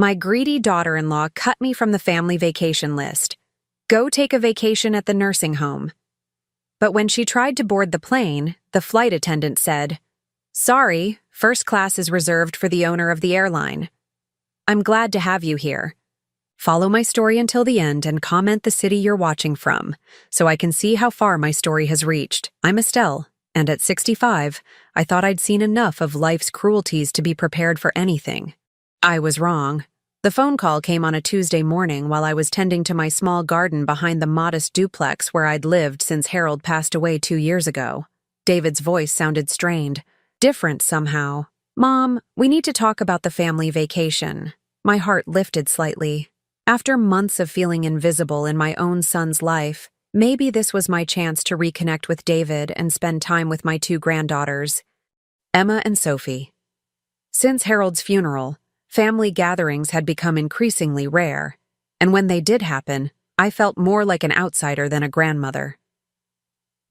My greedy daughter-in-law cut me from the family vacation list. Go take a vacation at the nursing home. But when she tried to board the plane, the flight attendant said, "Sorry, first class is reserved for the owner of the airline. I'm glad to have you here. Follow my story until the end and comment the city you're watching from, so I can see how far my story has reached. I'm Estelle, and at 65, I thought I'd seen enough of life's cruelties to be prepared for anything. I was wrong. The phone call came on a Tuesday morning while I was tending to my small garden behind the modest duplex where I'd lived since Harold passed away 2 years ago. David's voice sounded strained, different somehow. "Mom, we need to talk about the family vacation." My heart lifted slightly. After months of feeling invisible in my own son's life, maybe this was my chance to reconnect with David and spend time with my 2 granddaughters, Emma and Sophie. Since Harold's funeral, family gatherings had become increasingly rare, and when they did happen, I felt more like an outsider than a grandmother.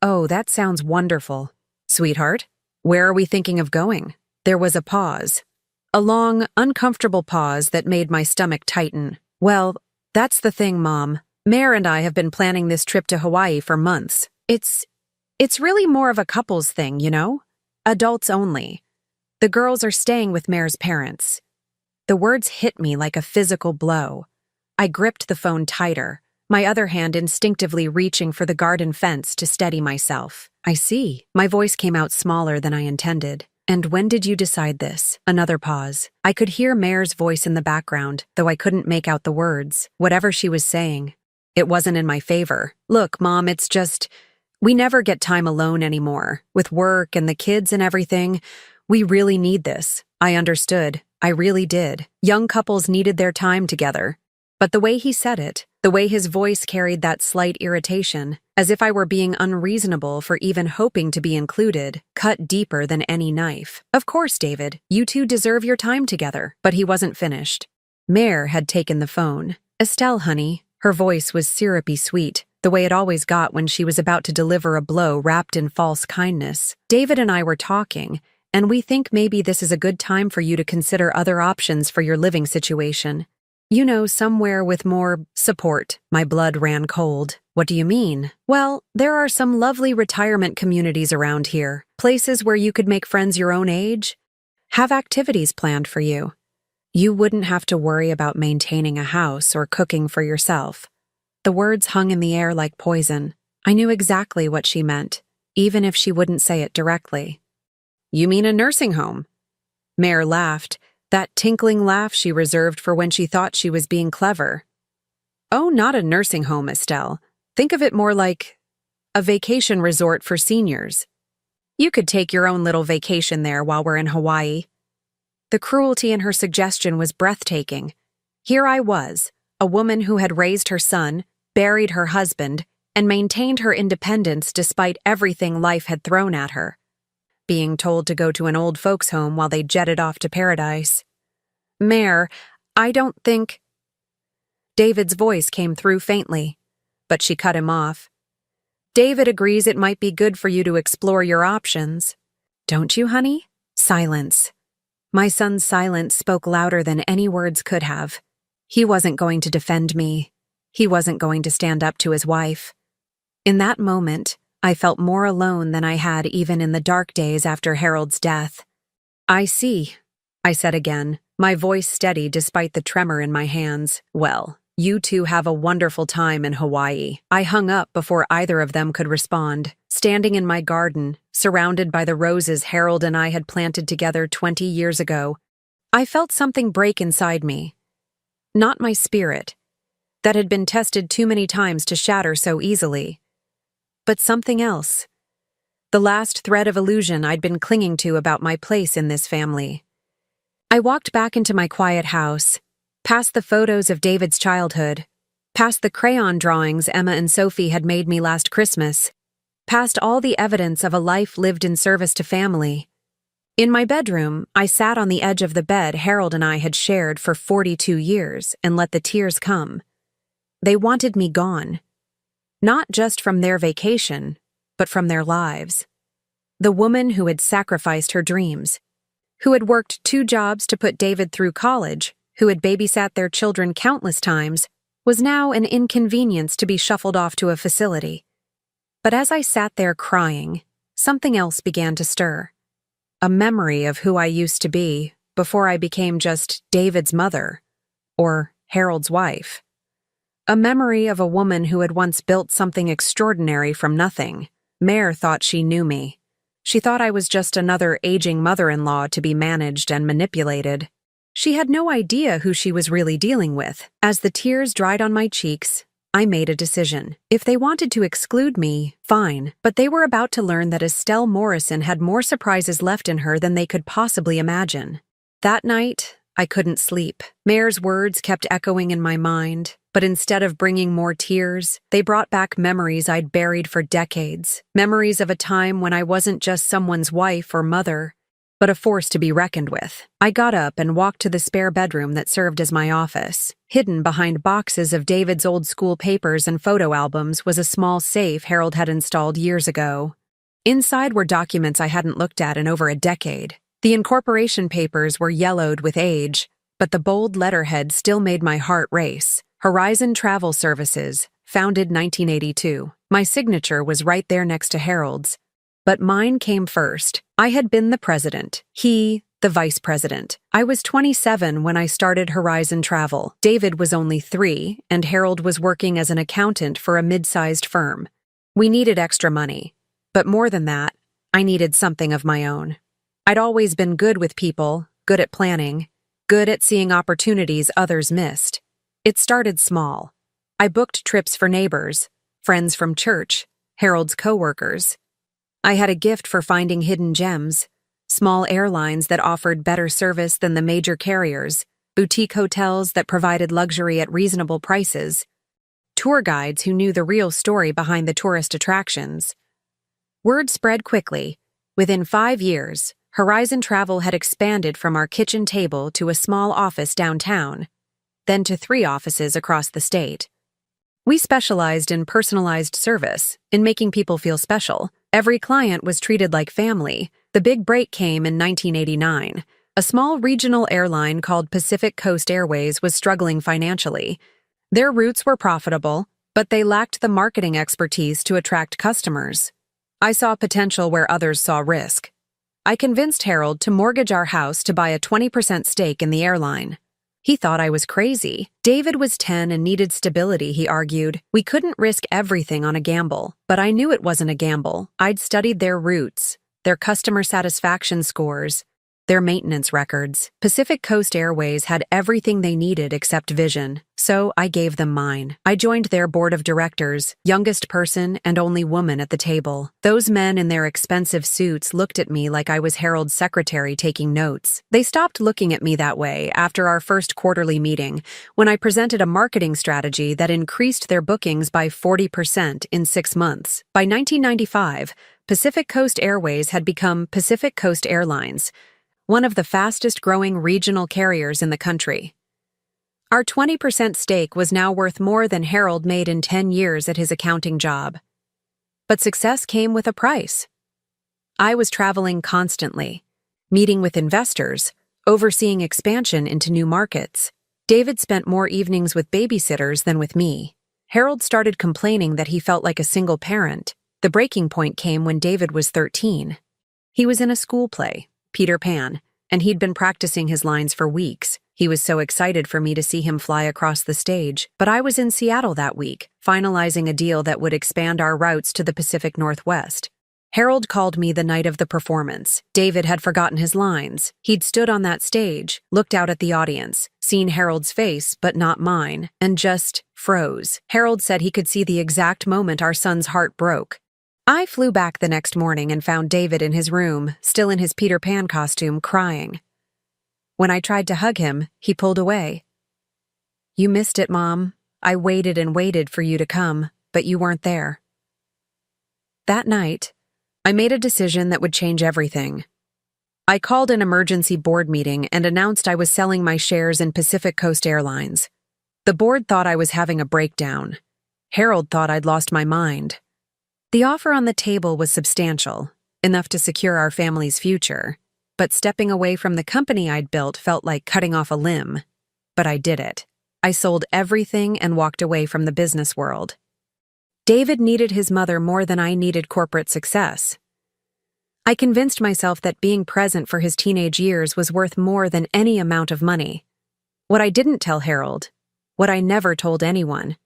"Oh, that sounds wonderful. Sweetheart, where are we thinking of going?" There was a pause. A long, uncomfortable pause that made my stomach tighten. "Well, that's the thing, Mom. Mare and I have been planning this trip to Hawaii for months. It's really more of a couples thing, you know? Adults only. The girls are staying with Mare's parents." The words hit me like a physical blow. I gripped the phone tighter, my other hand instinctively reaching for the garden fence to steady myself. "I see." My voice came out smaller than I intended. "And when did you decide this?" Another pause. I could hear Mare's voice in the background, though I couldn't make out the words. Whatever she was saying, it wasn't in my favor. "Look, Mom, it's just, we never get time alone anymore. With work and the kids and everything, we really need this." I understood. I really did. Young couples needed their time together. But the way he said it, the way his voice carried that slight irritation, as if I were being unreasonable for even hoping to be included, cut deeper than any knife. "Of course, David, you two deserve your time together." But he wasn't finished. Mare had taken the phone. "Estelle, honey." Her voice was syrupy sweet, the way it always got when she was about to deliver a blow wrapped in false kindness. "David and I were talking, and we think maybe this is a good time for you to consider other options for your living situation. You know, somewhere with more support." My blood ran cold. "What do you mean?" "Well, there are some lovely retirement communities around here, places where you could make friends your own age, have activities planned for you. You wouldn't have to worry about maintaining a house or cooking for yourself." The words hung in the air like poison. I knew exactly what she meant, even if she wouldn't say it directly. "You mean a nursing home?" Mare laughed, that tinkling laugh she reserved for when she thought she was being clever. "Oh, not a nursing home, Estelle. Think of it more like a vacation resort for seniors. You could take your own little vacation there while we're in Hawaii." The cruelty in her suggestion was breathtaking. Here I was, a woman who had raised her son, buried her husband, and maintained her independence despite everything life had thrown at her, being told to go to an old folks' home while they jetted off to paradise. "Mare, I don't think—" David's voice came through faintly, but she cut him off. "David agrees it might be good for you to explore your options." "Don't you, honey?" Silence. My son's silence spoke louder than any words could have. He wasn't going to defend me. He wasn't going to stand up to his wife. In that moment, I felt more alone than I had even in the dark days after Harold's death. "I see," I said again, my voice steady despite the tremor in my hands. "Well, you two have a wonderful time in Hawaii." I hung up before either of them could respond, standing in my garden, surrounded by the roses Harold and I had planted together 20 years ago. I felt something break inside me. Not my spirit, that had been tested too many times to shatter so easily, but something else. The last thread of illusion I'd been clinging to about my place in this family. I walked back into my quiet house, past the photos of David's childhood, past the crayon drawings Emma and Sophie had made me last Christmas, past all the evidence of a life lived in service to family. In my bedroom, I sat on the edge of the bed Harold and I had shared for 42 years and let the tears come. They wanted me gone. Not just from their vacation, but from their lives. The woman who had sacrificed her dreams, who had worked 2 jobs to put David through college, who had babysat their children countless times, was now an inconvenience to be shuffled off to a facility. But as I sat there crying, something else began to stir. A memory of who I used to be before I became just David's mother, or Harold's wife. A memory of a woman who had once built something extraordinary from nothing. Mare thought she knew me. She thought I was just another aging mother-in-law to be managed and manipulated. She had no idea who she was really dealing with. As the tears dried on my cheeks, I made a decision. If they wanted to exclude me, fine, but they were about to learn that Estelle Morrison had more surprises left in her than they could possibly imagine. That night, I couldn't sleep. Mare's words kept echoing in my mind, but instead of bringing more tears, they brought back memories I'd buried for decades. Memories of a time when I wasn't just someone's wife or mother, but a force to be reckoned with. I got up and walked to the spare bedroom that served as my office. Hidden behind boxes of David's old school papers and photo albums was a small safe Harold had installed years ago. Inside were documents I hadn't looked at in over a decade. The incorporation papers were yellowed with age, but the bold letterhead still made my heart race. Horizon Travel Services, founded 1982. My signature was right there next to Harold's. But mine came first. I had been the president, he, the vice president. I was 27 when I started Horizon Travel. David was only 3, and Harold was working as an accountant for a mid-sized firm. We needed extra money. But more than that, I needed something of my own. I'd always been good with people, good at planning, good at seeing opportunities others missed. It started small. I booked trips for neighbors, friends from church, Harold's coworkers. I had a gift for finding hidden gems, small airlines that offered better service than the major carriers, boutique hotels that provided luxury at reasonable prices, tour guides who knew the real story behind the tourist attractions. Word spread quickly. Within 5 years, Horizon Travel had expanded from our kitchen table to a small office downtown, then to 3 offices across the state. We specialized in personalized service, in making people feel special. Every client was treated like family. The big break came in 1989. A small regional airline called Pacific Coast Airways was struggling financially. Their routes were profitable, but they lacked the marketing expertise to attract customers. I saw potential where others saw risk. I convinced Harold to mortgage our house to buy a 20% stake in the airline. He thought I was crazy. David was 10 and needed stability, he argued. We couldn't risk everything on a gamble, but I knew it wasn't a gamble. I'd studied their routes, their customer satisfaction scores, their maintenance records. Pacific Coast Airways had everything they needed except vision, so I gave them mine. I joined their board of directors, youngest person and only woman at the table. Those men in their expensive suits looked at me like I was Harold's secretary taking notes. They stopped looking at me that way after our first quarterly meeting, when I presented a marketing strategy that increased their bookings by 40% in 6 months. By 1995, Pacific Coast Airways had become Pacific Coast Airlines, one of the fastest-growing regional carriers in the country. Our 20% stake was now worth more than Harold made in 10 years at his accounting job. But success came with a price. I was traveling constantly, meeting with investors, overseeing expansion into new markets. David spent more evenings with babysitters than with me. Harold started complaining that he felt like a single parent. The breaking point came when David was 13. He was in a school play, Peter Pan, and he'd been practicing his lines for weeks. He was so excited for me to see him fly across the stage, but I was in Seattle that week, finalizing a deal that would expand our routes to the Pacific Northwest. Harold called me the night of the performance. David had forgotten his lines. He'd stood on that stage, looked out at the audience, seen Harold's face, but not mine, and just froze. Harold said he could see the exact moment our son's heart broke. I flew back the next morning and found David in his room, still in his Peter Pan costume, crying. When I tried to hug him, he pulled away. "You missed it, Mom. I waited and waited for you to come, but you weren't there." That night, I made a decision that would change everything. I called an emergency board meeting and announced I was selling my shares in Pacific Coast Airlines. The board thought I was having a breakdown. Harold thought I'd lost my mind. The offer on the table was substantial, enough to secure our family's future, but stepping away from the company I'd built felt like cutting off a limb. but I did it. I sold everything and walked away from the business world. David needed his mother more than I needed corporate success. I convinced myself that being present for his teenage years was worth more than any amount of money. What I didn't tell Harold, what I never told anyone,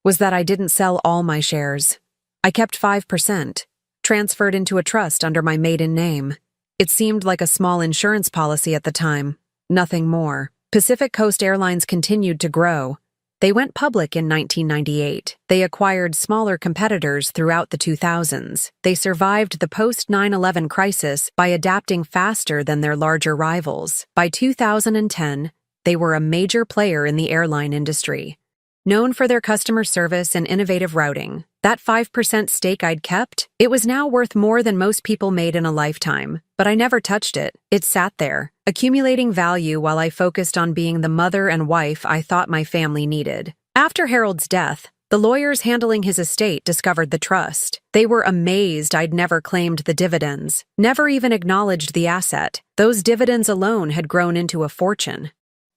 was that I didn't sell all my shares. I kept 5%, transferred into a trust under my maiden name. It seemed like a small insurance policy at the time, nothing more. Pacific Coast Airlines continued to grow. They went public in 1998. They acquired smaller competitors throughout the 2000s. They survived the post-9/11 crisis by adapting faster than their larger rivals. By 2010, they were a major player in the airline industry. Known for their customer service and innovative routing, that 5% stake I'd kept, it was now worth more than most people made in a lifetime. But I never touched it. It sat there, accumulating value while I focused on being the mother and wife I thought my family needed. After Harold's death, the lawyers handling his estate discovered the trust. They were amazed I'd never claimed the dividends, never even acknowledged the asset. Those dividends alone had grown into a fortune.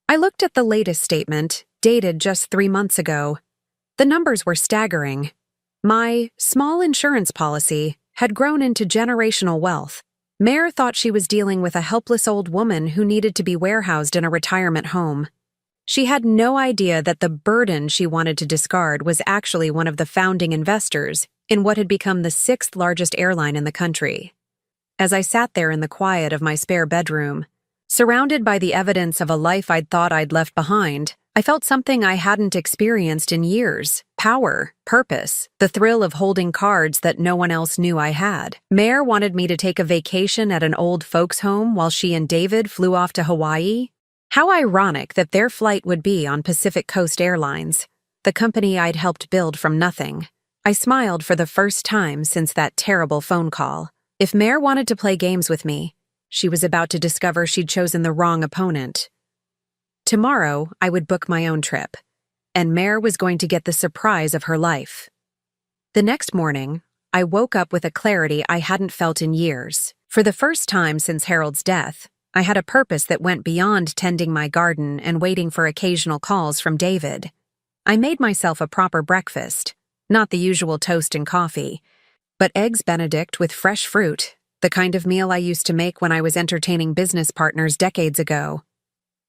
I looked at the latest statement, dated just 3 months ago. The numbers were staggering. My small insurance policy had grown into generational wealth. Mare thought she was dealing with a helpless old woman who needed to be warehoused in a retirement home. She had no idea that the burden she wanted to discard was actually one of the founding investors in what had become the 6th largest airline in the country. As I sat there in the quiet of my spare bedroom, surrounded by the evidence of a life I'd thought I'd left behind, I felt something I hadn't experienced in years. Power, purpose, the thrill of holding cards that no one else knew I had. Mare wanted me to take a vacation at an old folks' home while she and David flew off to Hawaii. How ironic that their flight would be on Pacific Coast Airlines, the company I'd helped build from nothing. I smiled for the first time since that terrible phone call. If Mare wanted to play games with me, she was about to discover she'd chosen the wrong opponent. Tomorrow, I would book my own trip, and Mare was going to get the surprise of her life. The next morning, I woke up with a clarity I hadn't felt in years. For the first time since Harold's death, I had a purpose that went beyond tending my garden and waiting for occasional calls from David. I made myself a proper breakfast, not the usual toast and coffee, but eggs Benedict with fresh fruit, the kind of meal I used to make when I was entertaining business partners decades ago.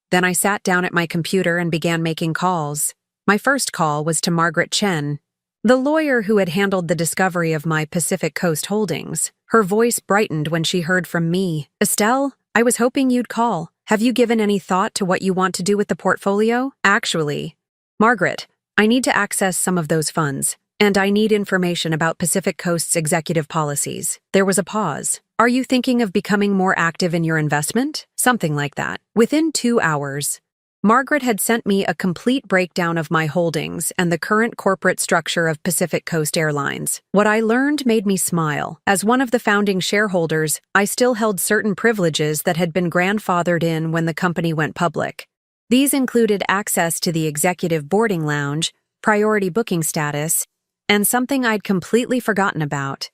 Then I sat down at my computer and began making calls. My first call was to Margaret Chen, the lawyer who had handled the discovery of my Pacific Coast holdings. Her voice brightened when she heard from me. "Estelle, I was hoping you'd call. Have you given any thought to what you want to do with the portfolio?" "Actually, Margaret, I need to access some of those funds, and I need information about Pacific Coast's executive policies." There was a pause. "Are you thinking of becoming more active in your investment?" Something like that. Within 2 hours, Margaret had sent me a complete breakdown of my holdings and the current corporate structure of Pacific Coast Airlines. What I learned made me smile. As one of the founding shareholders, I still held certain privileges that had been grandfathered in when the company went public. These included access to the executive boarding lounge, priority booking status, and something I'd completely forgotten about: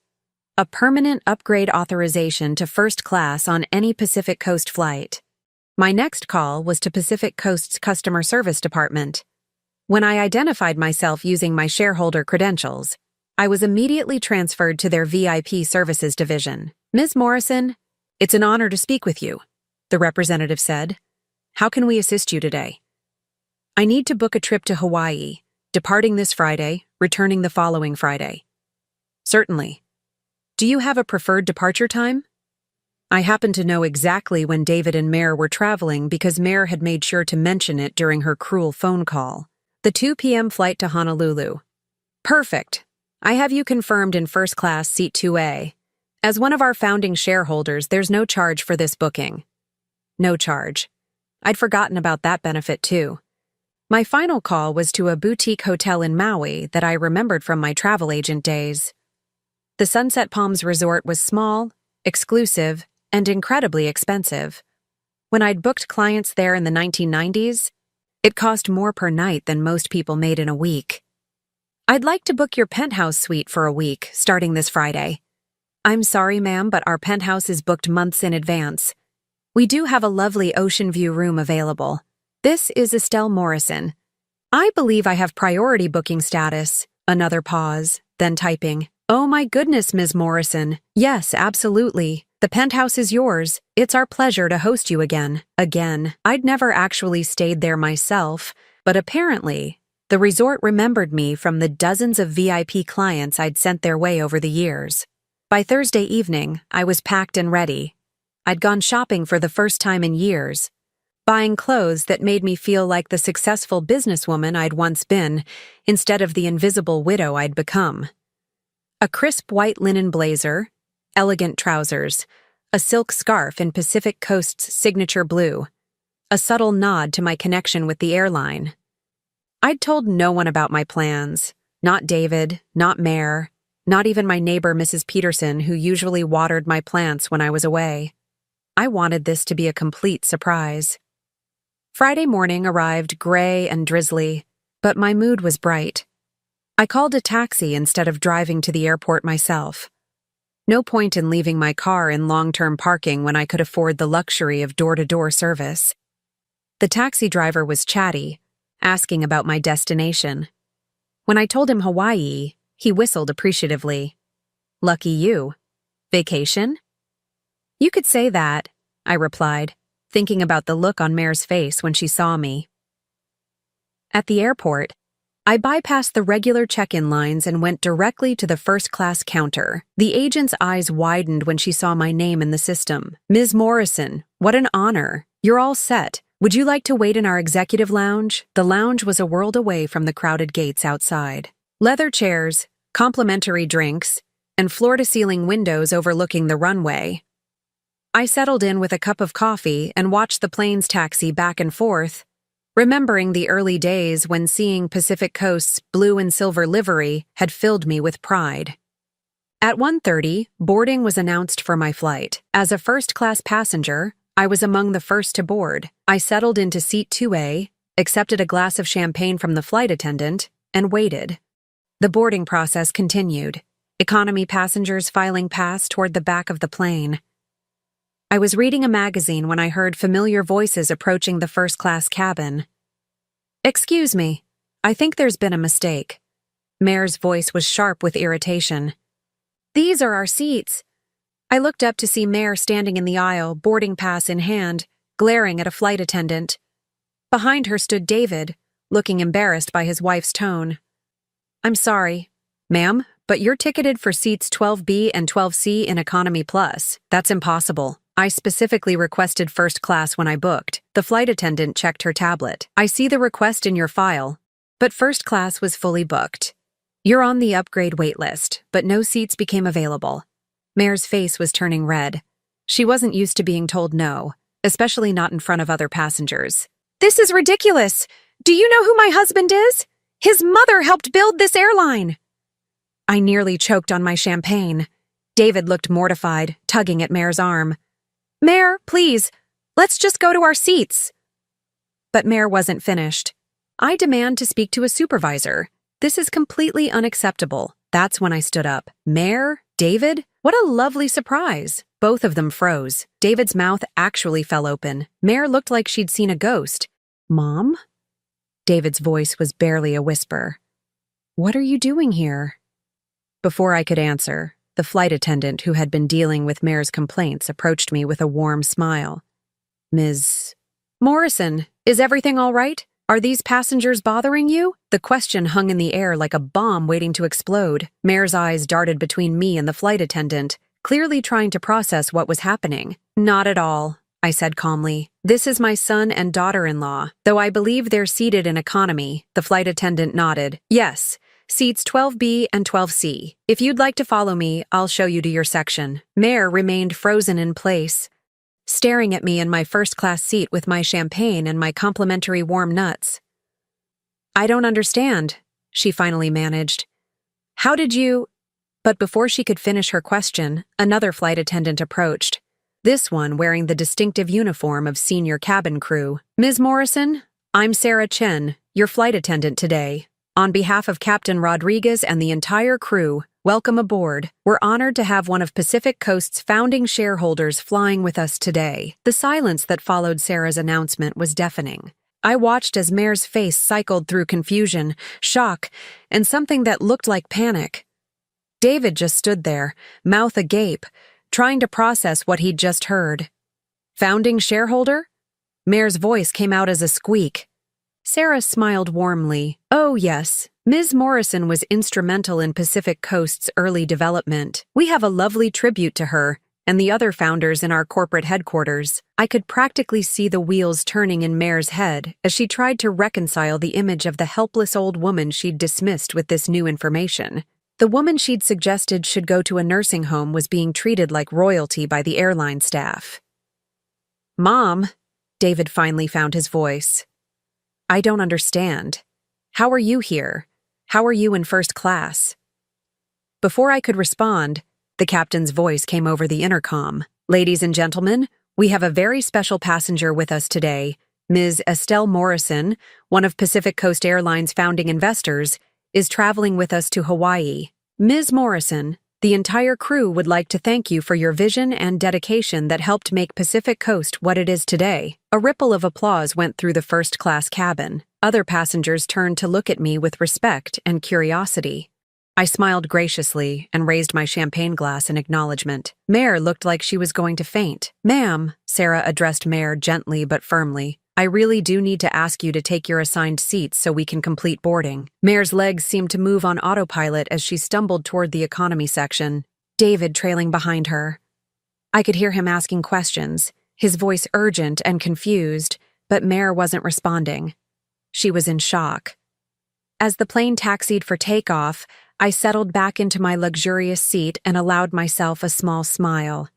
a permanent upgrade authorization to first class on any Pacific Coast flight. My next call was to Pacific Coast's customer service department. When I identified myself using my shareholder credentials, I was immediately transferred to their VIP services division. "Ms. Morrison, it's an honor to speak with you," the representative said. "How can we assist you today?" "I need to book a trip to Hawaii, departing this Friday, returning the following Friday." "Certainly. Do you have a preferred departure time?" I happened to know exactly when David and Mare were traveling because Mare had made sure to mention it during her cruel phone call. "The 2 p.m. flight to Honolulu." "Perfect. I have you confirmed in first class seat 2A. As one of our founding shareholders, there's no charge for this booking." No charge. I'd forgotten about that benefit too. My final call was to a boutique hotel in Maui that I remembered from my travel agent days. The Sunset Palms Resort was small, exclusive, and incredibly expensive. When I'd booked clients there in the 1990s, it cost more per night than most people made in a week. "I'd like to book your penthouse suite for a week, starting this Friday." "I'm sorry, ma'am, but our penthouse is booked months in advance. We do have a lovely ocean view room available. This is Estelle Morrison. I believe I have priority booking status. Another pause, then typing. Oh my goodness, Ms. Morrison. Yes, absolutely. The penthouse is yours. It's our pleasure to host you again. Again. I'd never actually stayed there myself, but apparently, the resort remembered me from the dozens of VIP clients I'd sent their way over the years. By Thursday evening, I was packed and ready. I'd gone shopping for the first time in years, buying clothes that made me feel like the successful businesswoman I'd once been, instead of the invisible widow I'd become. A crisp white linen blazer, elegant trousers, a silk scarf in Pacific Coast's signature blue, a subtle nod to my connection with the airline. I'd told no one about my plans, not David, not Mare, not even my neighbor Mrs. Peterson, who usually watered my plants when I was away. I wanted this to be a complete surprise. Friday morning arrived gray and drizzly, but my mood was bright. I called a taxi instead of driving to the airport myself. No point in leaving my car in long-term parking when I could afford the luxury of door-to-door service. The taxi driver was chatty, asking about my destination. When I told him Hawaii, he whistled appreciatively. Lucky you. Vacation? You could say that, I replied, thinking about the look on Mare's face when she saw me. At the airport, I bypassed the regular check-in lines and went directly to the first-class counter. The agent's eyes widened when she saw my name in the system. Ms. Morrison, what an honor. You're all set. Would you like to wait in our executive lounge? The lounge was a world away from the crowded gates outside. Leather chairs, complimentary drinks, and floor-to-ceiling windows overlooking the runway. I settled in with a cup of coffee and watched the plane's taxi back and forth, remembering the early days when seeing Pacific Coast's blue and silver livery had filled me with pride. At 1:30, boarding was announced for my flight. As a first-class passenger, I was among the first to board. I settled into seat 2A, accepted a glass of champagne from the flight attendant, and waited. The boarding process continued, economy passengers filing past toward the back of the plane. I was reading a magazine when I heard familiar voices approaching the first-class cabin. Excuse me, I think there's been a mistake. Mare's voice was sharp with irritation. These are our seats. I looked up to see Mare standing in the aisle, boarding pass in hand, glaring at a flight attendant. Behind her stood David, looking embarrassed by his wife's tone. I'm sorry, ma'am, but you're ticketed for seats 12B and 12C in Economy Plus. That's impossible. I specifically requested first class when I booked. The flight attendant checked her tablet. I see the request in your file, but first class was fully booked. You're on the upgrade wait list, but no seats became available. Mare's face was turning red. She wasn't used to being told no, especially not in front of other passengers. This is ridiculous! Do you know who my husband is? His mother helped build this airline! I nearly choked on my champagne. David looked mortified, tugging at Mare's arm. Mare, please, let's just go to our seats. But Mare wasn't finished. I demand to speak to a supervisor. This is completely unacceptable. That's when I stood up. Mare? David? What a lovely surprise. Both of them froze. David's mouth actually fell open. Mare looked like she'd seen a ghost. Mom? David's voice was barely a whisper. What are you doing here? Before I could answer, the flight attendant who had been dealing with Mare's complaints approached me with a warm smile. Ms. Morrison, is everything all right? Are these passengers bothering you? The question hung in the air like a bomb waiting to explode. Mare's eyes darted between me and the flight attendant, clearly trying to process what was happening. Not at all, I said calmly. This is my son and daughter-in-law. Though I believe they're seated in economy, the flight attendant nodded. Yes. Seats 12B and 12C. If you'd like to follow me, I'll show you to your section. Mare remained frozen in place, staring at me in my first-class seat with my champagne and my complimentary warm nuts. I don't understand, she finally managed. How did you... But before she could finish her question, another flight attendant approached, this one wearing the distinctive uniform of senior cabin crew. Ms. Morrison, I'm Sarah Chen, your flight attendant today. On behalf of Captain Rodriguez and the entire crew, welcome aboard. We're honored to have one of Pacific Coast's founding shareholders flying with us today. The silence that followed Sarah's announcement was deafening. I watched as Mare's face cycled through confusion, shock, and something that looked like panic. David just stood there, mouth agape, trying to process what he'd just heard. Founding shareholder? Mare's voice came out as a squeak. Sarah smiled warmly. Oh, yes. Ms. Morrison was instrumental in Pacific Coast's early development. We have a lovely tribute to her and the other founders in our corporate headquarters. I could practically see the wheels turning in Mare's head as she tried to reconcile the image of the helpless old woman she'd dismissed with this new information. The woman she'd suggested should go to a nursing home was being treated like royalty by the airline staff. Mom, David finally found his voice. I don't understand. How are you here? How are you in first class? Before I could respond, the captain's voice came over the intercom. Ladies and gentlemen, we have a very special passenger with us today. Ms. Estelle Morrison, one of Pacific Coast Airlines' founding investors, is traveling with us to Hawaii. Ms. Morrison, the entire crew would like to thank you for your vision and dedication that helped make Pacific Coast what it is today. A ripple of applause went through the first-class cabin. Other passengers turned to look at me with respect and curiosity. I smiled graciously and raised my champagne glass in acknowledgement. Mare looked like she was going to faint. Ma'am, Sarah addressed Mare gently but firmly, I really do need to ask you to take your assigned seats so we can complete boarding. Mare's legs seemed to move on autopilot as she stumbled toward the economy section, David trailing behind her. I could hear him asking questions, his voice urgent and confused, but Mare wasn't responding. She was in shock. As the plane taxied for takeoff, I settled back into my luxurious seat and allowed myself a small smile.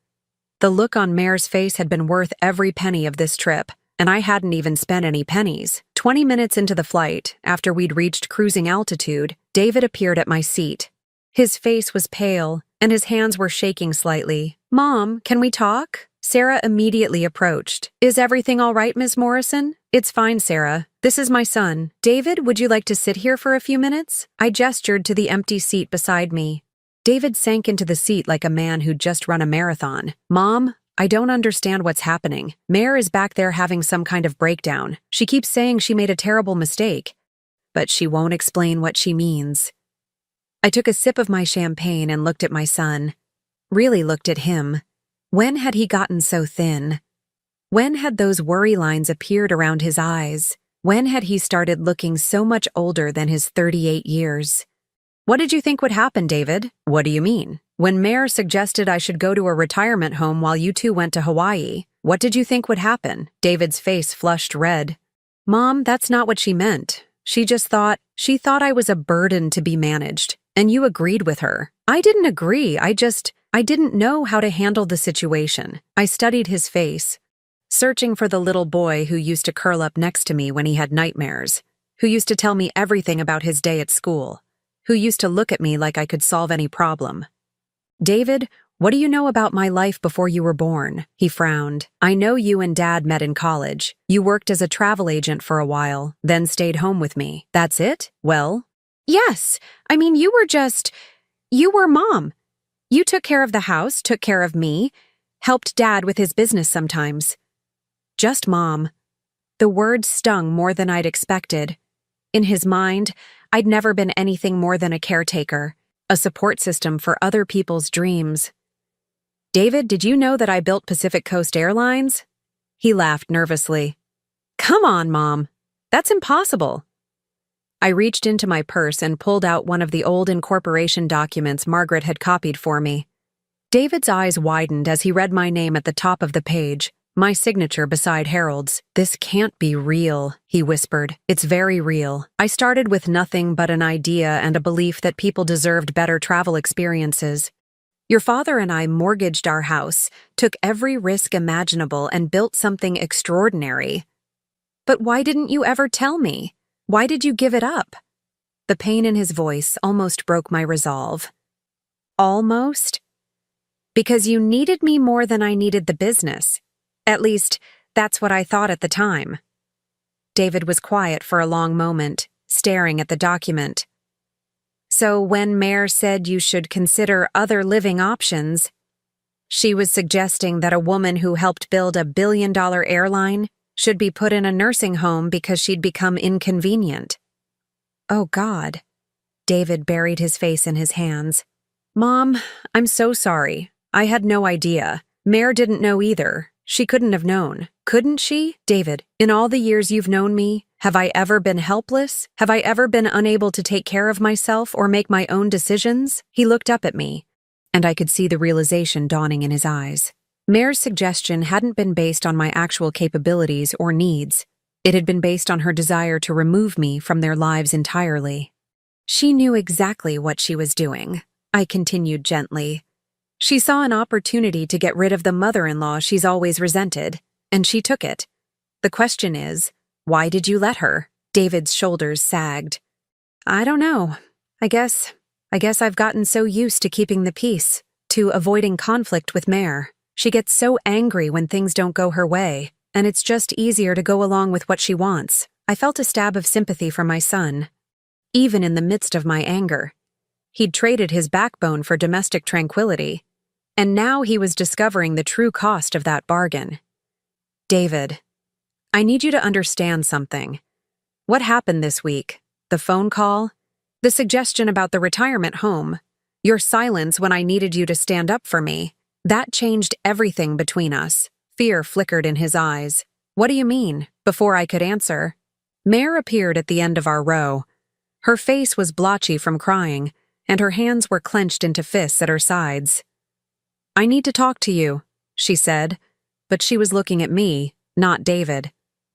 The look on Mare's face had been worth every penny of this trip, and I hadn't even spent any pennies. 20 minutes into the flight, after we'd reached cruising altitude, David appeared at my seat. His face was pale, and his hands were shaking slightly. Mom, can we talk? Sarah immediately approached. Is everything all right, Ms. Morrison? It's fine, Sarah. This is my son. David, would you like to sit here for a few minutes? I gestured to the empty seat beside me. David sank into the seat like a man who'd just run a marathon. Mom, I don't understand what's happening. Mare is back there having some kind of breakdown. She keeps saying she made a terrible mistake, but she won't explain what she means. I took a sip of my champagne and looked at my son. Really looked at him. When had he gotten so thin? When had those worry lines appeared around his eyes? When had he started looking so much older than his 38 years? What did you think would happen, David? What do you mean? When Mare suggested I should go to a retirement home while you two went to Hawaii, what did you think would happen? David's face flushed red. Mom, that's not what she meant. She thought I was a burden to be managed, and you agreed with her. I didn't agree, I didn't know how to handle the situation. I studied his face, searching for the little boy who used to curl up next to me when he had nightmares, who used to tell me everything about his day at school, who used to look at me like I could solve any problem. David, what do you know about my life before you were born? He frowned. I know you and Dad met in college. You worked as a travel agent for a while, then stayed home with me. That's it? Well? Yes. I mean, you were Mom. You took care of the house, took care of me, helped Dad with his business sometimes. Just Mom. The words stung more than I'd expected. In his mind, I'd never been anything more than a caretaker, a support system for other people's dreams. David, did you know that I built Pacific Coast Airlines? He laughed nervously. Come on, Mom. That's impossible. I reached into my purse and pulled out one of the old incorporation documents Margaret had copied for me. David's eyes widened as he read my name at the top of the page, my signature beside Harold's. This can't be real, he whispered. It's very real. I started with nothing but an idea and a belief that people deserved better travel experiences. Your father and I mortgaged our house, took every risk imaginable, and built something extraordinary. But why didn't you ever tell me? Why did you give it up? The pain in his voice almost broke my resolve. Almost? Because you needed me more than I needed the business. At least, that's what I thought at the time. David was quiet for a long moment, staring at the document. So when Mare said you should consider other living options, she was suggesting that a woman who helped build a billion-dollar airline should be put in a nursing home because she'd become inconvenient. Oh, God. David buried his face in his hands. Mom, I'm so sorry. I had no idea. Mare didn't know either. She couldn't have known. Couldn't she? David, in all the years you've known me, have I ever been helpless? Have I ever been unable to take care of myself or make my own decisions? He looked up at me, and I could see the realization dawning in his eyes. Mare's suggestion hadn't been based on my actual capabilities or needs. It had been based on her desire to remove me from their lives entirely. She knew exactly what she was doing, I continued gently. She saw an opportunity to get rid of the mother-in-law she's always resented, and she took it. The question is, why did you let her? David's shoulders sagged. I don't know. I guess I've gotten so used to keeping the peace, to avoiding conflict with Mare. She gets so angry when things don't go her way, and it's just easier to go along with what she wants. I felt a stab of sympathy for my son. Even in the midst of my anger, he'd traded his backbone for domestic tranquility, and now he was discovering the true cost of that bargain. David, I need you to understand something. What happened this week? The phone call? The suggestion about the retirement home? Your silence when I needed you to stand up for me? That changed everything between us. Fear flickered in his eyes. What do you mean? Before I could answer, Mare appeared at the end of our row. Her face was blotchy from crying, and her hands were clenched into fists at her sides. I need to talk to you, she said, but she was looking at me, not David.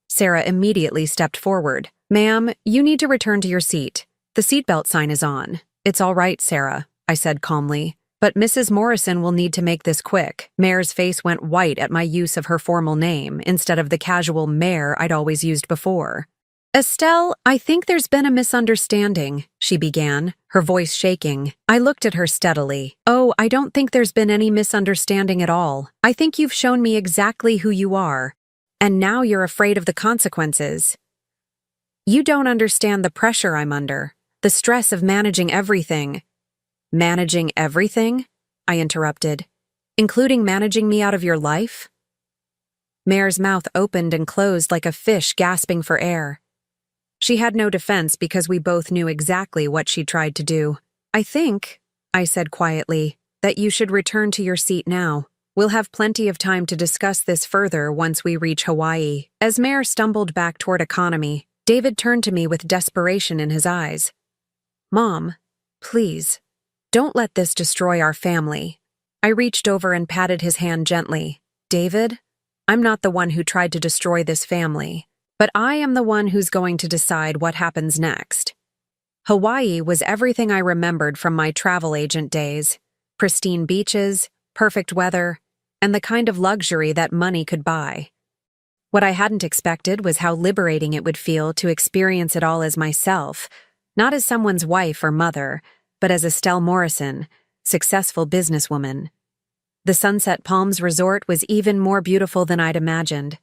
Sarah immediately stepped forward. Ma'am, you need to return to your seat. The seatbelt sign is on. It's all right, Sarah, I said calmly. But Mrs. Morrison will need to make this quick. Mare's face went white at my use of her formal name instead of the casual Mare I'd always used before. Estelle, I think there's been a misunderstanding, she began, her voice shaking. I looked at her steadily. Oh, I don't think there's been any misunderstanding at all. I think you've shown me exactly who you are, and now you're afraid of the consequences. You don't understand the pressure I'm under, the stress of managing everything. Managing everything? I interrupted. Including managing me out of your life? Mare's mouth opened and closed like a fish gasping for air. She had no defense because we both knew exactly what she tried to do. I think, I said quietly, that you should return to your seat now. We'll have plenty of time to discuss this further once we reach Hawaii. As Mare stumbled back toward economy, David turned to me with desperation in his eyes. Mom, please, don't let this destroy our family. I reached over and patted his hand gently. David, I'm not the one who tried to destroy this family. But I am the one who's going to decide what happens next. Hawaii was everything I remembered from my travel agent days. Pristine beaches, perfect weather, and the kind of luxury that money could buy. What I hadn't expected was how liberating it would feel to experience it all as myself, not as someone's wife or mother, but as Estelle Morrison, successful businesswoman. The Sunset Palms Resort was even more beautiful than I'd imagined.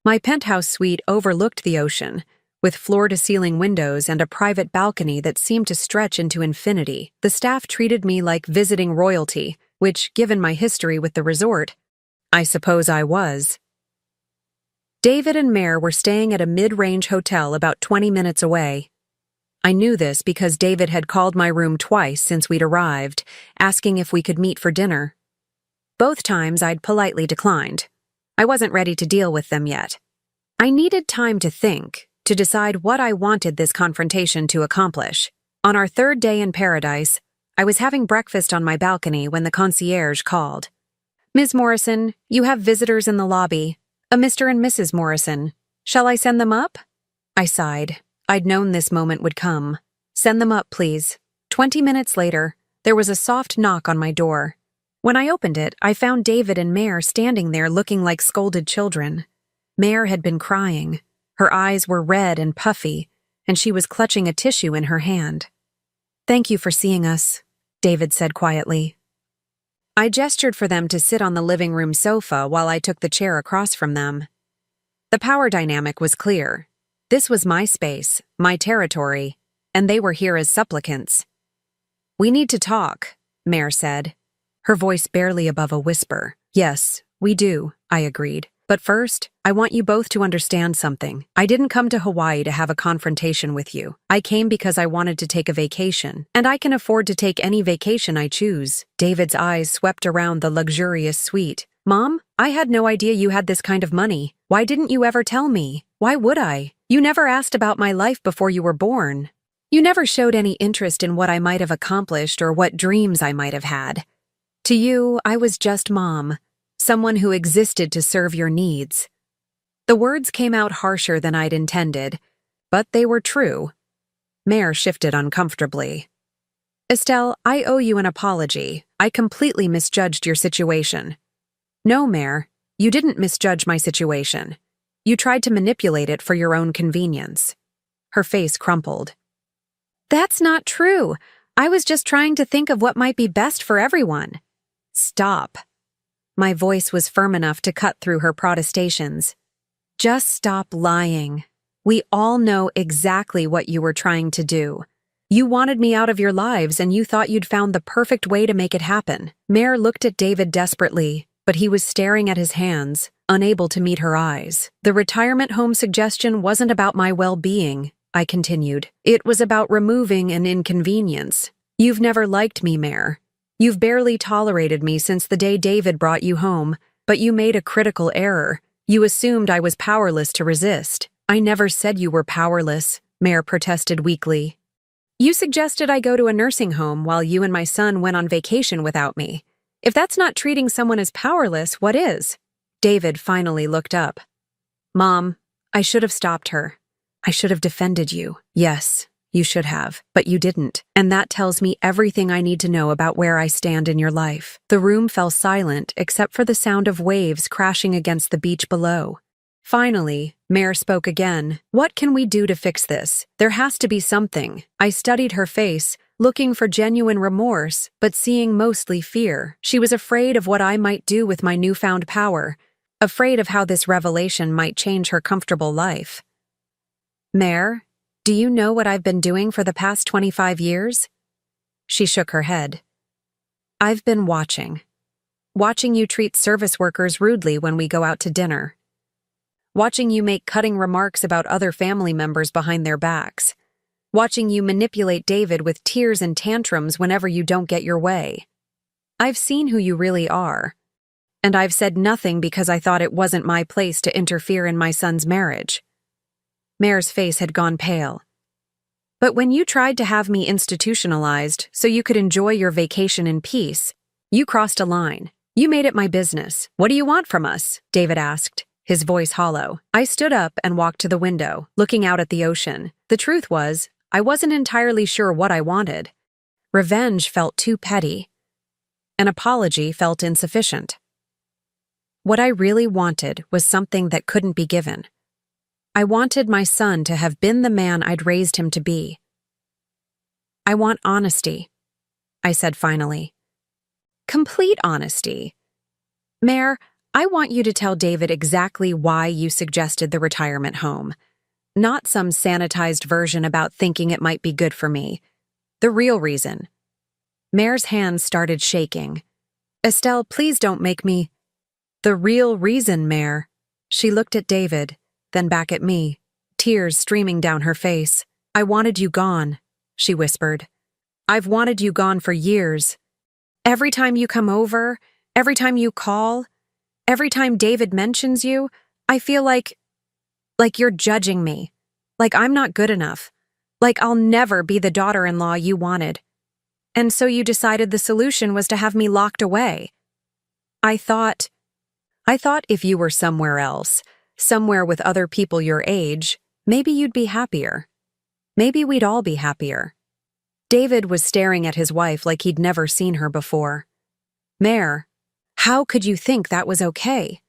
My penthouse suite overlooked the ocean, with floor-to-ceiling windows and a private balcony that seemed to stretch into infinity. The staff treated me like visiting royalty, which, given my history with the resort, I suppose I was. David and Mare were staying at a mid-range hotel about 20 minutes away. I knew this because David had called my room twice since we'd arrived, asking if we could meet for dinner. Both times I'd politely declined. I wasn't ready to deal with them yet. I needed time to think, to decide what I wanted this confrontation to accomplish. On our third day in paradise, I was having breakfast on my balcony when the concierge called. Ms. Morrison, you have visitors in the lobby. A Mr. and Mrs. Morrison. Shall I send them up? I sighed. I'd known this moment would come. Send them up, please. 20 minutes later, there was a soft knock on my door. When I opened it, I found David and Mare standing there looking like scolded children. Mare had been crying. Her eyes were red and puffy, and she was clutching a tissue in her hand. Thank you for seeing us, David said quietly. I gestured for them to sit on the living room sofa while I took the chair across from them. The power dynamic was clear. This was my space, my territory, and they were here as supplicants. We need to talk, Mare said, her voice barely above a whisper. Yes, we do, I agreed. But first, I want you both to understand something. I didn't come to Hawaii to have a confrontation with you. I came because I wanted to take a vacation, and I can afford to take any vacation I choose. David's eyes swept around the luxurious suite. Mom, I had no idea you had this kind of money. Why didn't you ever tell me? Why would I? You never asked about my life before you were born. You never showed any interest in what I might have accomplished or what dreams I might have had. To you, I was just Mom. Someone who existed to serve your needs. The words came out harsher than I'd intended, but they were true. Mare shifted uncomfortably. Estelle, I owe you an apology. I completely misjudged your situation. No, Mare, you didn't misjudge my situation. You tried to manipulate it for your own convenience. Her face crumpled. That's not true. I was just trying to think of what might be best for everyone. Stop. My voice was firm enough to cut through her protestations. Just stop lying. We all know exactly what you were trying to do. You wanted me out of your lives and you thought you'd found the perfect way to make it happen. Mare looked at David desperately, but he was staring at his hands, unable to meet her eyes. The retirement home suggestion wasn't about my well-being, I continued. It was about removing an inconvenience. You've never liked me, Mare. You've barely tolerated me since the day David brought you home, but you made a critical error. You assumed I was powerless to resist. I never said you were powerless, Mare protested weakly. You suggested I go to a nursing home while you and my son went on vacation without me. If that's not treating someone as powerless, what is? David finally looked up. Mom, I should have stopped her. I should have defended you. Yes. You should have, but you didn't, and that tells me everything I need to know about where I stand in your life. The room fell silent except for the sound of waves crashing against the beach below. Finally, Mare spoke again. What can we do to fix this? There has to be something. I studied her face, looking for genuine remorse, but seeing mostly fear. She was afraid of what I might do with my newfound power, afraid of how this revelation might change her comfortable life. Mare, do you know what I've been doing for the past 25 years? She shook her head. I've been watching. Watching you treat service workers rudely when we go out to dinner. Watching you make cutting remarks about other family members behind their backs. Watching you manipulate David with tears and tantrums whenever you don't get your way. I've seen who you really are. And I've said nothing because I thought it wasn't my place to interfere in my son's marriage. Mare's face had gone pale. But when you tried to have me institutionalized so you could enjoy your vacation in peace, you crossed a line. You made it my business. What do you want from us? David asked, his voice hollow. I stood up and walked to the window, looking out at the ocean. The truth was, I wasn't entirely sure what I wanted. Revenge felt too petty. An apology felt insufficient. What I really wanted was something that couldn't be given. I wanted my son to have been the man I'd raised him to be. I want honesty, I said finally. Complete honesty. Mare, I want you to tell David exactly why you suggested the retirement home. Not some sanitized version about thinking it might be good for me. The real reason. Mare's hands started shaking. Estelle, please don't make me. The real reason, Mare. She looked at David, then back at me, tears streaming down her face. I wanted you gone, she whispered. I've wanted you gone for years. Every time you come over, every time you call, every time David mentions you, I feel like you're judging me, like I'm not good enough, like I'll never be the daughter-in-law you wanted. And so you decided the solution was to have me locked away. I thought if you were somewhere else, somewhere with other people your age, maybe you'd be happier. Maybe we'd all be happier. David was staring at his wife like he'd never seen her before. Mare, how could you think that was okay?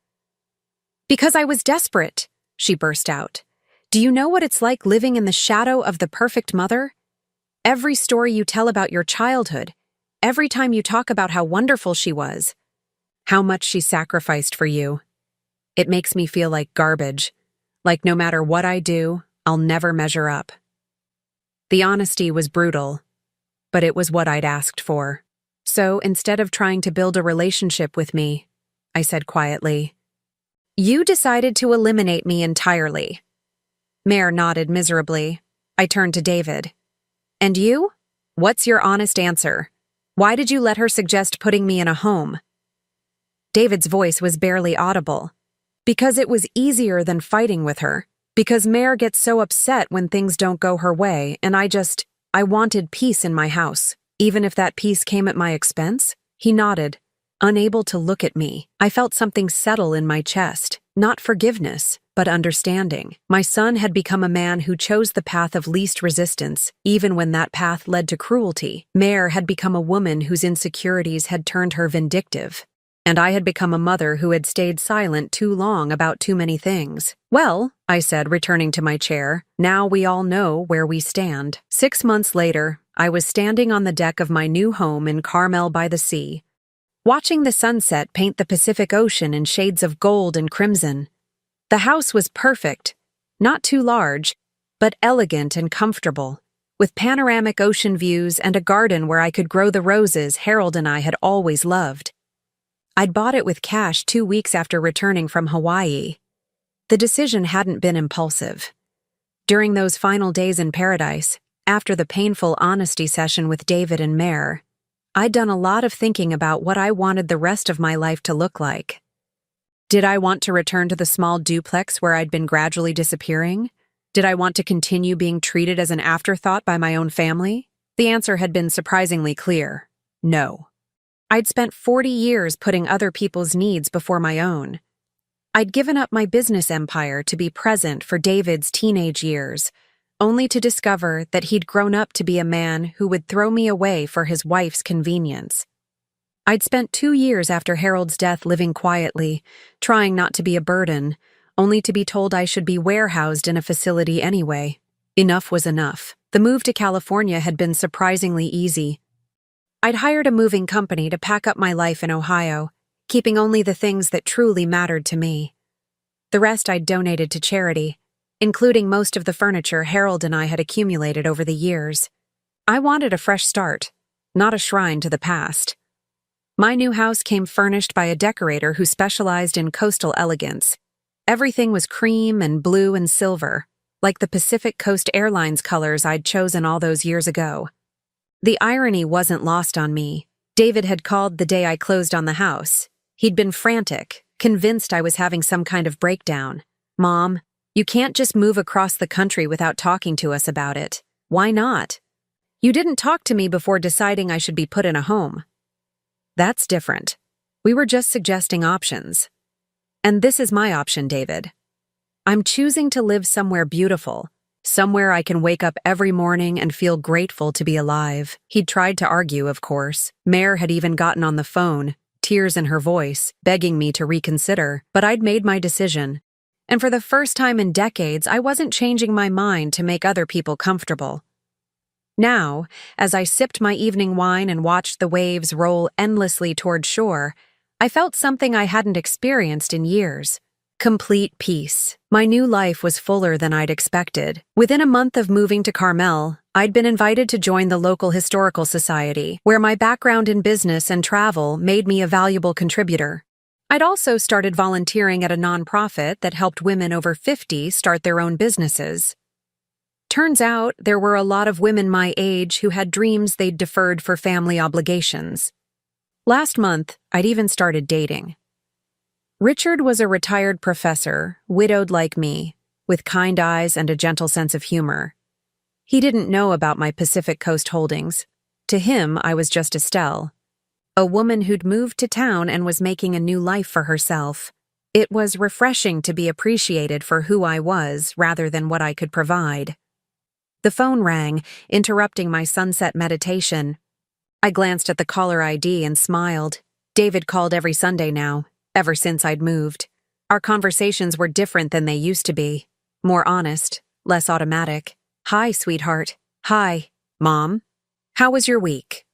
Because I was desperate, she burst out. Do you know what it's like living in the shadow of the perfect mother? Every story you tell about your childhood, every time you talk about how wonderful she was, how much she sacrificed for you. It makes me feel like garbage, like no matter what I do, I'll never measure up. The honesty was brutal, but it was what I'd asked for. So instead of trying to build a relationship with me, I said quietly, You decided to eliminate me entirely. Mare nodded miserably. I turned to David. And you? What's your honest answer? Why did you let her suggest putting me in a home? David's voice was barely audible. Because it was easier than fighting with her. Because Mare gets so upset when things don't go her way, and I wanted peace in my house, even if that peace came at my expense. He nodded, unable to look at me. I felt something settle in my chest, not forgiveness, but understanding. My son had become a man who chose the path of least resistance, even when that path led to cruelty. Mare had become a woman whose insecurities had turned her vindictive. And I had become a mother who had stayed silent too long about too many things. Well, I said, returning to my chair, now we all know where we stand. 6 months later, I was standing on the deck of my new home in Carmel by the sea, watching the sunset paint the Pacific Ocean in shades of gold and crimson. The house was perfect, not too large, but elegant and comfortable, with panoramic ocean views and a garden where I could grow the roses Harold and I had always loved. I'd bought it with cash 2 weeks after returning from Hawaii. The decision hadn't been impulsive. During those final days in paradise, after the painful honesty session with David and Mare, I'd done a lot of thinking about what I wanted the rest of my life to look like. Did I want to return to the small duplex where I'd been gradually disappearing? Did I want to continue being treated as an afterthought by my own family? The answer had been surprisingly clear. No. I'd spent 40 years putting other people's needs before my own. I'd given up my business empire to be present for David's teenage years, only to discover that he'd grown up to be a man who would throw me away for his wife's convenience. I'd spent 2 years after Harold's death living quietly, trying not to be a burden, only to be told I should be warehoused in a facility anyway. Enough was enough. The move to California had been surprisingly easy. I'd hired a moving company to pack up my life in Ohio, keeping only the things that truly mattered to me. The rest I'd donated to charity, including most of the furniture Harold and I had accumulated over the years. I wanted a fresh start, not a shrine to the past. My new house came furnished by a decorator who specialized in coastal elegance. Everything was cream and blue and silver, like the Pacific Coast Airlines colors I'd chosen all those years ago. The irony wasn't lost on me. David had called the day I closed on the house. He'd been frantic, convinced I was having some kind of breakdown. Mom, you can't just move across the country without talking to us about it. Why not? You didn't talk to me before deciding I should be put in a home. That's different. We were just suggesting options. And this is my option, David. I'm choosing to live somewhere beautiful. Somewhere I can wake up every morning and feel grateful to be alive. He'd tried to argue, of course. Mare had even gotten on the phone, tears in her voice, begging me to reconsider. But I'd made my decision. And for the first time in decades, I wasn't changing my mind to make other people comfortable. Now, as I sipped my evening wine and watched the waves roll endlessly toward shore, I felt something I hadn't experienced in years. Complete peace. My new life was fuller than I'd expected. Within a month of moving to Carmel, I'd been invited to join the local historical society, where my background in business and travel made me a valuable contributor. I'd also started volunteering at a nonprofit that helped women over 50 start their own businesses. Turns out there were a lot of women my age who had dreams they'd deferred for family obligations. Last month, I'd even started dating. Richard was a retired professor, widowed like me, with kind eyes and a gentle sense of humor. He didn't know about my Pacific Coast holdings. To him, I was just Estelle, a woman who'd moved to town and was making a new life for herself. It was refreshing to be appreciated for who I was rather than what I could provide. The phone rang, interrupting my sunset meditation. I glanced at the caller ID and smiled. David called every Sunday now, ever since I'd moved. Our conversations were different than they used to be. More honest, less automatic. Hi, sweetheart. Hi, Mom. How was your week?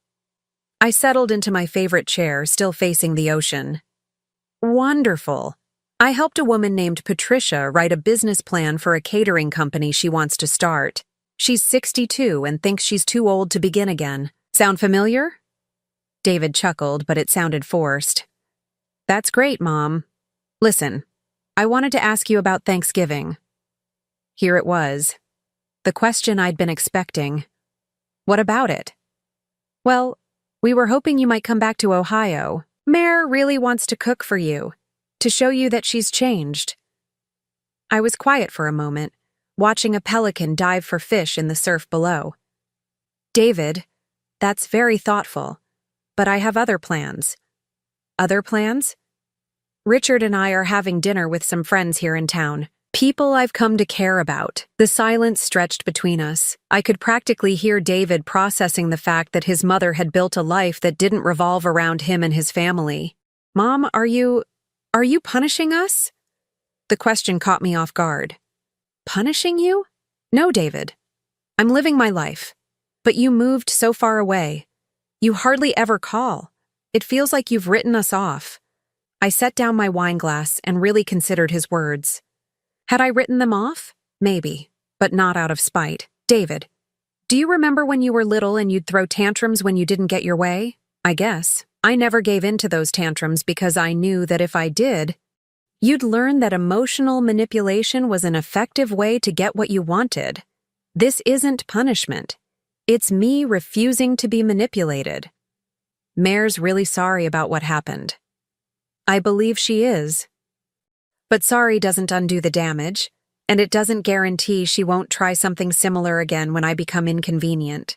I settled into my favorite chair, still facing the ocean. Wonderful. I helped a woman named Patricia write a business plan for a catering company she wants to start. She's 62 and thinks she's too old to begin again. Sound familiar? David chuckled, but it sounded forced. That's great, Mom. Listen, I wanted to ask you about Thanksgiving. Here it was. The question I'd been expecting. What about it? Well, we were hoping you might come back to Ohio. Mare really wants to cook for you, to show you that she's changed. I was quiet for a moment, watching a pelican dive for fish in the surf below. David, that's very thoughtful, but I have other plans. Other plans? Richard and I are having dinner with some friends here in town. People I've come to care about. The silence stretched between us. I could practically hear David processing the fact that his mother had built a life that didn't revolve around him and his family. Mom, are you punishing us? The question caught me off guard. Punishing you? No, David. I'm living my life. But you moved so far away. You hardly ever call. It feels like you've written us off. I set down my wine glass and really considered his words. Had I written them off? Maybe, but not out of spite. David, do you remember when you were little and you'd throw tantrums when you didn't get your way? I guess. I never gave in to those tantrums because I knew that if I did, you'd learn that emotional manipulation was an effective way to get what you wanted. This isn't punishment. It's me refusing to be manipulated. Mare's really sorry about what happened. I believe she is. But sorry doesn't undo the damage, and it doesn't guarantee she won't try something similar again when I become inconvenient.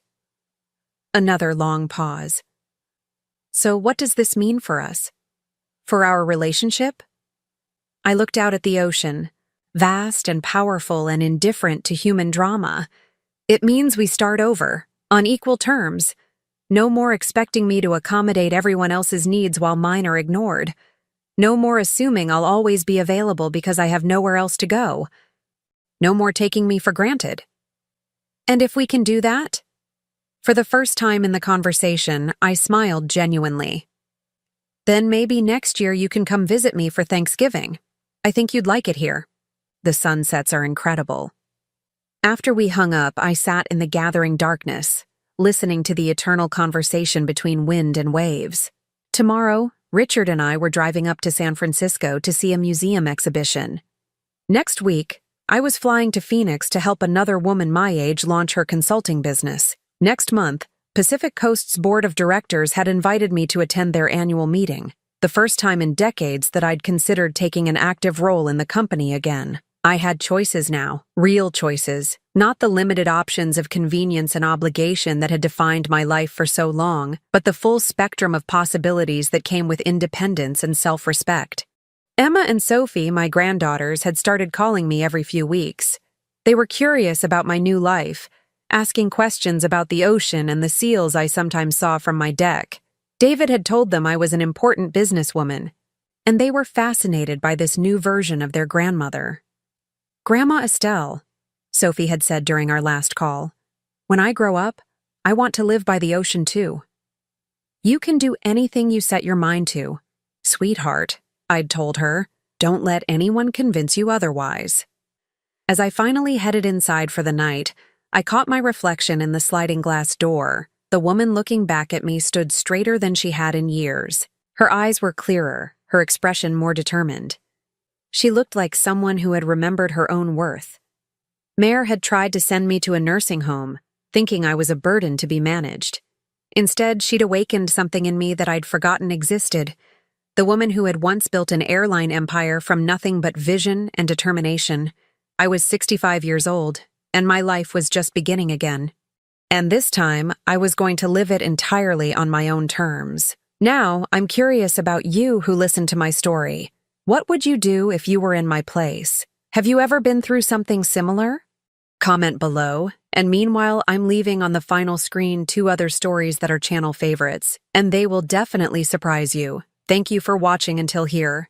Another long pause. So what does this mean for us? For our relationship? I looked out at the ocean, vast and powerful and indifferent to human drama. It means we start over, on equal terms. No more expecting me to accommodate everyone else's needs while mine are ignored. No more assuming I'll always be available because I have nowhere else to go. No more taking me for granted. And if we can do that? For the first time in the conversation, I smiled genuinely. Then maybe next year you can come visit me for Thanksgiving. I think you'd like it here. The sunsets are incredible. After we hung up, I sat in the gathering darkness, listening to the eternal conversation between wind and waves. Tomorrow, Richard and I were driving up to San Francisco to see a museum exhibition. Next week, I was flying to Phoenix to help another woman my age launch her consulting business. Next month, Pacific Coast's board of directors had invited me to attend their annual meeting, the first time in decades that I'd considered taking an active role in the company again. I had choices now, real choices, not the limited options of convenience and obligation that had defined my life for so long, but the full spectrum of possibilities that came with independence and self-respect. Emma and Sophie, my granddaughters, had started calling me every few weeks. They were curious about my new life, asking questions about the ocean and the seals I sometimes saw from my deck. David had told them I was an important businesswoman, and they were fascinated by this new version of their grandmother. Grandma Estelle, Sophie had said during our last call, when I grow up, I want to live by the ocean too. You can do anything you set your mind to. Sweetheart, I'd told her, don't let anyone convince you otherwise. As I finally headed inside for the night, I caught my reflection in the sliding glass door. The woman looking back at me stood straighter than she had in years. Her eyes were clearer, her expression more determined. She looked like someone who had remembered her own worth. Mare had tried to send me to a nursing home, thinking I was a burden to be managed. Instead, she'd awakened something in me that I'd forgotten existed. The woman who had once built an airline empire from nothing but vision and determination. I was 65 years old, and my life was just beginning again. And this time, I was going to live it entirely on my own terms. Now, I'm curious about you who listened to my story. What would you do if you were in my place? Have you ever been through something similar? Comment below, and meanwhile, I'm leaving on the final screen 2 other stories that are channel favorites, and they will definitely surprise you. Thank you for watching until here.